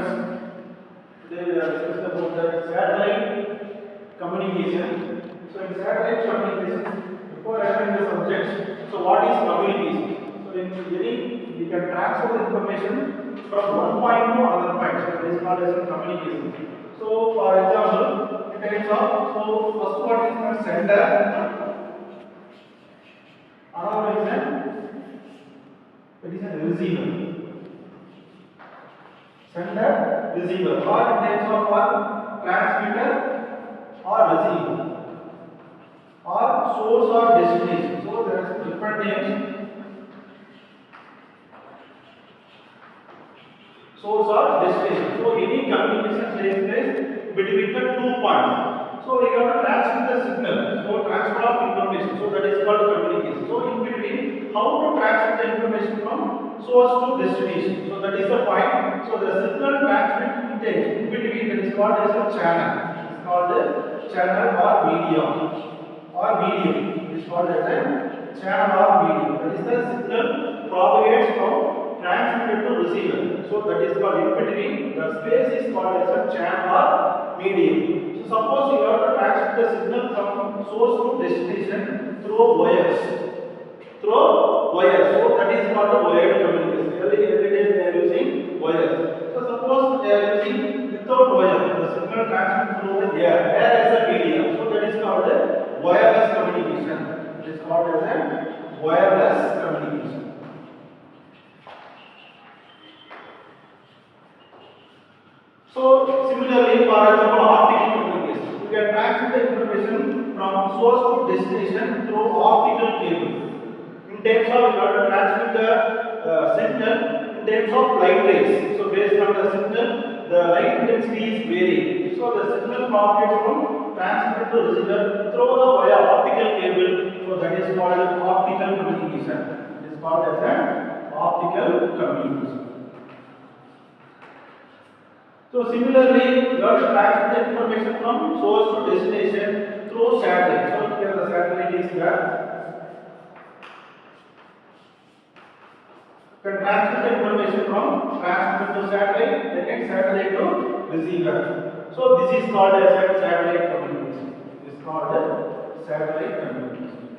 friends. Today we are discussing about the satellite communication. So in satellite communication, before entering the subject, so what is communication? So in any we can transfer the information from one point to another point. So that is called as a communication. So for example, in terms of first one is the sender, another one is a receiver. Sender, receiver, or in terms of what? Transmitter or receiver, or source or destination. So there are different names. Source or destination. So any communication takes place between the 2 points. So we have to transmit the signal. So transfer of information. So that is called communication. So in between, how to transmit the information from source to destination. So that is the point. So the signal transmit in between, that is called as a channel. It is called a channel or medium. It is called as a channel or medium. That is the signal propagates from transmitter to receiver. So that is called in between. The space is called as a channel or medium. So suppose you have to transmit the signal from source to destination through wires. So that is called a wired communication. Every day they are using wires. So suppose they are using without wire, the signal transmits through the air as a medium. So that is called a wireless communication. It is called as a wireless communication. So similarly, for example, optical communication. You can transmit the information from source to destination through optical cable. In terms of you have to transmit the signal in terms of light rays. So based on the signal, the light intensity is varying. So the signal propagates from transmitter to receiver through the via optical cable. So that is called optical communication. It is called as an optical communication. So similarly, you have to transmit the information from source to destination through satellite. So here the satellite is there. You can transmit the information from transmitter to satellite, then satellite to receiver. So this is called as a satellite communication. This is called as satellite communication.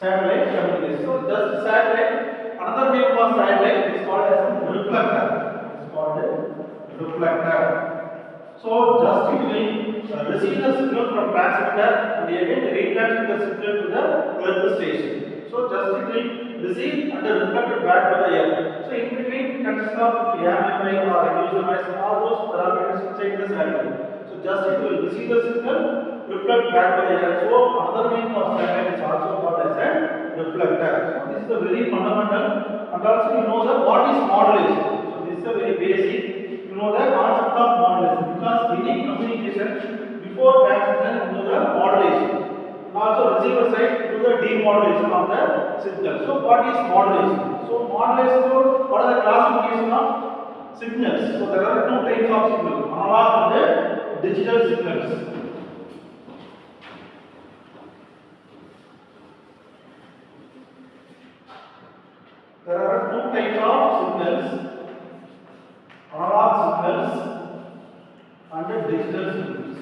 Satellite communication. So just satellite. Another name for satellite is called as a reflector. It is called a reflector. So just it will receive the signal from transmitter and again retransmit the signal to the earth station. So just it will receive and reflected back to the air. So in between consists of amplifying or reducing noise, all those parameters inside the satellite. So just it will receive the signal, reflect back to the air. So another name for satellite is also called as a reflector. So this is a very fundamental, and also you know that what is modulation. So this is a very basic. You know the concept of modulation, because any communication before transmission you know the modulation, and also receiver side do the demodulation of the signal. So what is modulation? So modulation, what are the classification of signals? So there are two types of signals: analog and digital signals. There are two types of signals: analog signals and digital signals.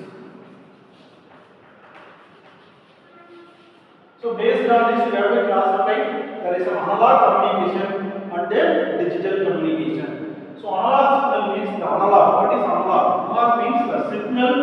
So based on this, we have to classify. There is an analog communication and a digital communication. So analog signal means the analog. What is analog? Analog means the signal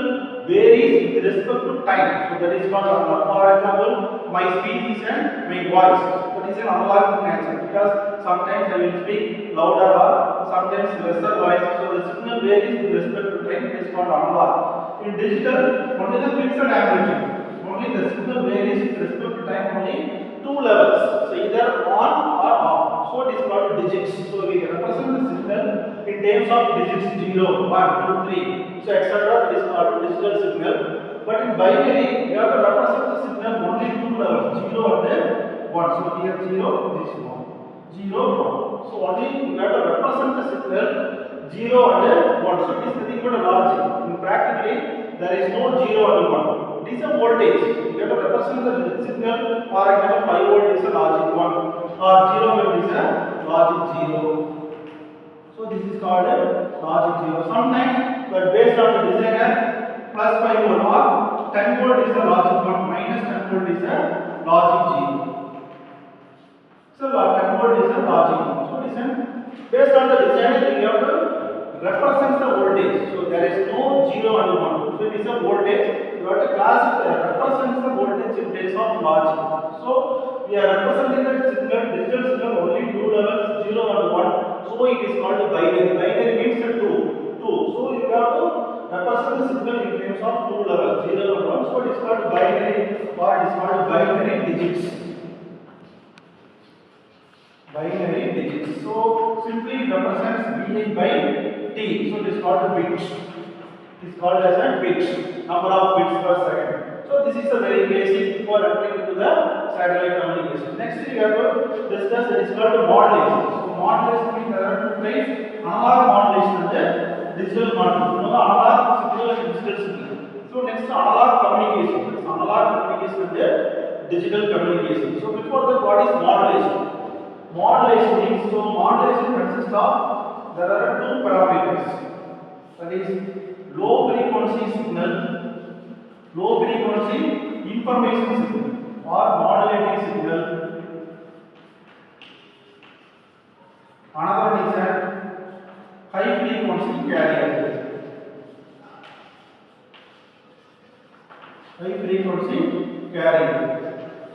varies with respect to time. So that is called analog. For example, my speech is and my voice. That is an analog nature, because sometimes I will speak louder or sometimes lesser voice. So the signal varies with respect to time. It is called analog. In digital, only the fixed amplitude. Only the signal varies with respect to time. Only two levels. So either on or off. So it is called digits. So we represent the signal in terms of digits 0, 1, 2, 3. So etc. That is called digital signal. But in binary, we have to represent the signal only two levels, 0 and 1. So here 0, this 1. 0, 1. So only we have to represent the signal 0 and 1. So it is nothing but a logic. In practically, there is no 0 and 1. It is a voltage. We have to represent the signal. For example, 5 volt is a logic 1 or 0 volt is a logic 0. So this is called logic 0. Sometimes, but based on the designer, plus 5 volt or 10 volt is the logic 1, minus 10 volt is the logic 0. So 10 volt is the logic 1. So listen, based on the designer, we have to represent the voltage. So there is no 0 and 1. So it is a voltage. You have to represent the voltage in place of logic. So we are representing the signal, digital signal only two levels, 0 and 1. So it is called binary. Binary means 2. So you have to represent the signal in terms of two levels, 0 and 1. So it is called binary, or it is called binary digits. Binary digits. So simply represents VI by T. So it is called bit. It is called as a bit. Number of bits per second. So this is a very basic for entering into the satellite communication. Next we have to discuss that is called modulation. So modulation means there are two types: analog modulation and digital modulation. You know the analog signal and digital signal. So next analog communication. Analog communication and digital communication. So before that, what is modulation? Modulation means, so modulation consists of, there are two parameters, that is low frequency signal, low frequency information signal or modulating signal. Another is a high frequency carrier. High frequency carrier.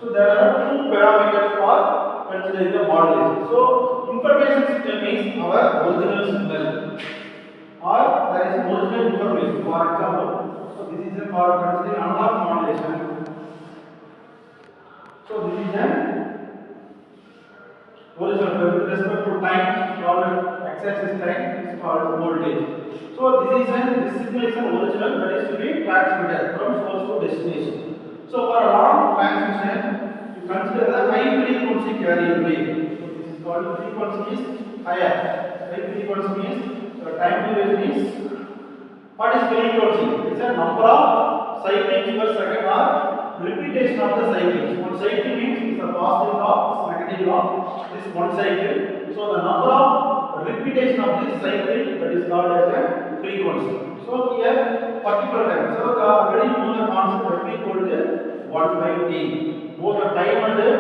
So there are two parameters for considering the modulation. So information signal means our original signal, or there is original information. For example, so this is for considering analog modulation. So this is an original with respect to time, called x-axis time is called voltage. So this signal is an original that is to be transmitted from source to destination. So for a long transmission, consider the high frequency carrier wave. So this is called frequency is higher. High frequency means the time duration is, what is frequency? It is a number of cycles per second or repetition of the cycles. One cycle means it is a positive of negative of this one cycle. So the number of repetition of this cycle, that is called as a frequency. So here particular time. So already you know the concept of F equal to 1 by T. Both the time and the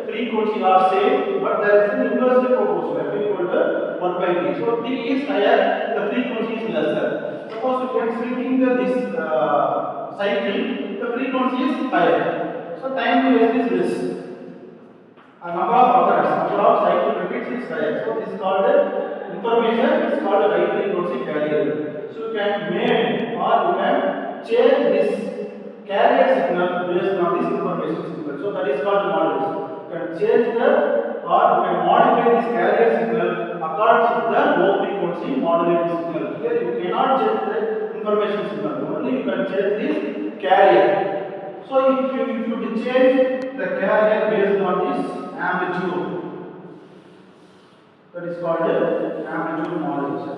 frequency are same, but there is an inversely proportional. F equal to 1 by T. So T is higher, the frequency is lesser. Suppose you are shrinking this cycle, the frequency is higher. So time duration is less. A number of occurrence, number of cycle repeats is higher. So this is called information, it is called high frequency carrier. So you can make or you can change this carrier signal based on this information signal. So that is called modulation. You can change the, or you can modify this carrier signal according to the low frequency modulating signal. Here you cannot change the information signal, only you can change this carrier. So if you change the carrier based on this amplitude, that is called amplitude modulation.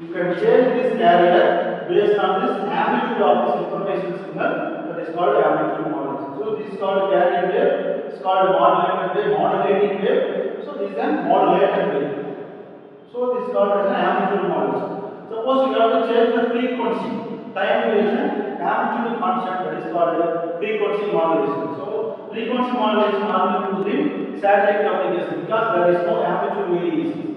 You can change this carrier based on this amplitude of this information signal, that is called amplitude modulation. So this is called carrier wave, it is called modulated wave, modulating wave. So this is a modulated wave. So this is called as an amplitude modulation. Suppose you have to change the frequency, time duration, amplitude constant, that is called frequency modulation. So frequency modulation are used in satellite communication because there is no amplitude variation.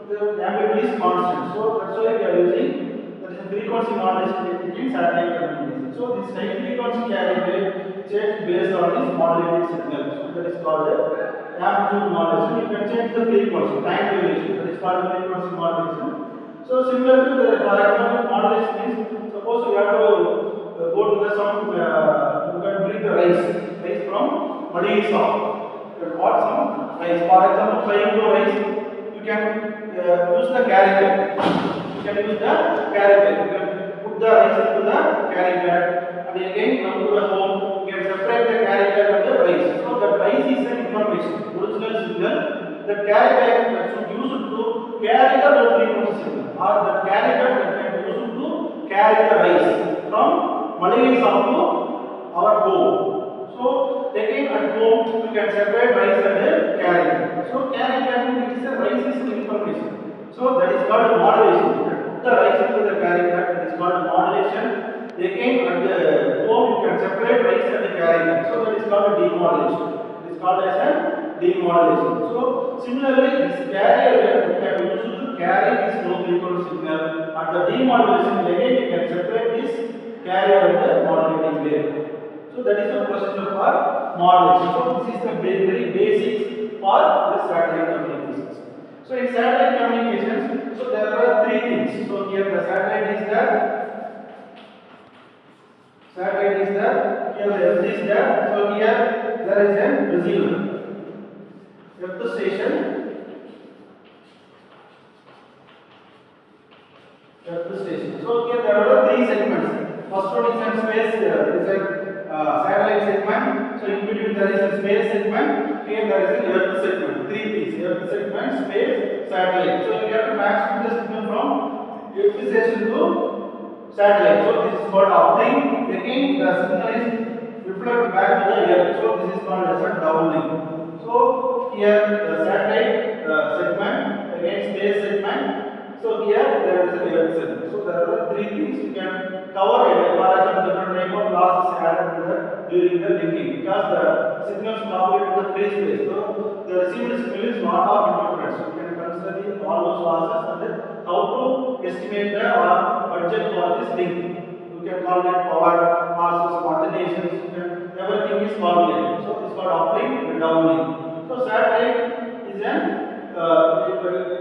The amplitude is constant. So that's why we are using that is frequency modulation technique in satellite communication. So this high frequency carrier wave change based on this modulated signal. So that is called amplitude modulation. You can change the frequency, time duration, that is called frequency modulation. So similar to the, for example, modulation is, suppose you have to go to the some, you can bring the rice from muddy soil. You can bought some rice. For example, 5 kilo rice, you can use the carry bag. You can use the carry bag. You can put the rice into the carry bag, and again come to the home. You can separate the carry bag and the rice. So the rice is an information, original signal. The carry bag that should use it to carry the low frequency signal, or the carry bag that can be used to carry the rice from Malayalam to our home. So again at home you can separate rice and carry bag. information. So that is called modulation. The rice into the carrying bag, that is called modulation. Again at the home you can separate rice and the carrying bag. So that is called demodulation. It is called as a demodulation. So similarly this carrier that can be used to carry this low frequency signal. At the demodulation again you can separate this carrier and the modulating wave. So that is the procedure for modulation. So this is the very basics for the satellite communications. So in satellite communications, so there are three things. So here the satellite is there. Satellite is there. Here the earth is there. So here there is a receiver. Earth station. Earth station. So here there are three segments. First one is in space. Is a satellite segment. So in between there is a space segment. Here there is an earth segment. Three pieces. Earth segment, space, satellite. So you have to match the signal from earth station to satellite. So this is called uplink. Again the signal is reflected back to the earth. So this is called as a downlink. So here the satellite segment, again space segment. So here there is an earth segment. So there are three things you can cover it. For example, different type of losses added during the linking because the signals propagate in the free space. So the received signal is not of interference. You can consider all those losses and how to estimate the or budget for this link. You can calculate power, losses, coordinations. Everything is calculated. So this is called uplink and downlink. So satellite is an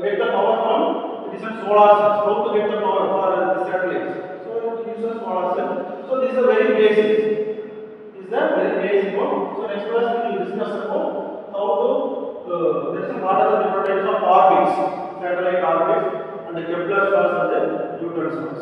get the power from it is a solar cell. How to get the power for the satellites? So it uses solar cell. So this is a very basic. Is that very basic one? So next class we will discuss about how to there is what are the different types of orbits, satellite orbits, and the Kepler stars and the Newton stars.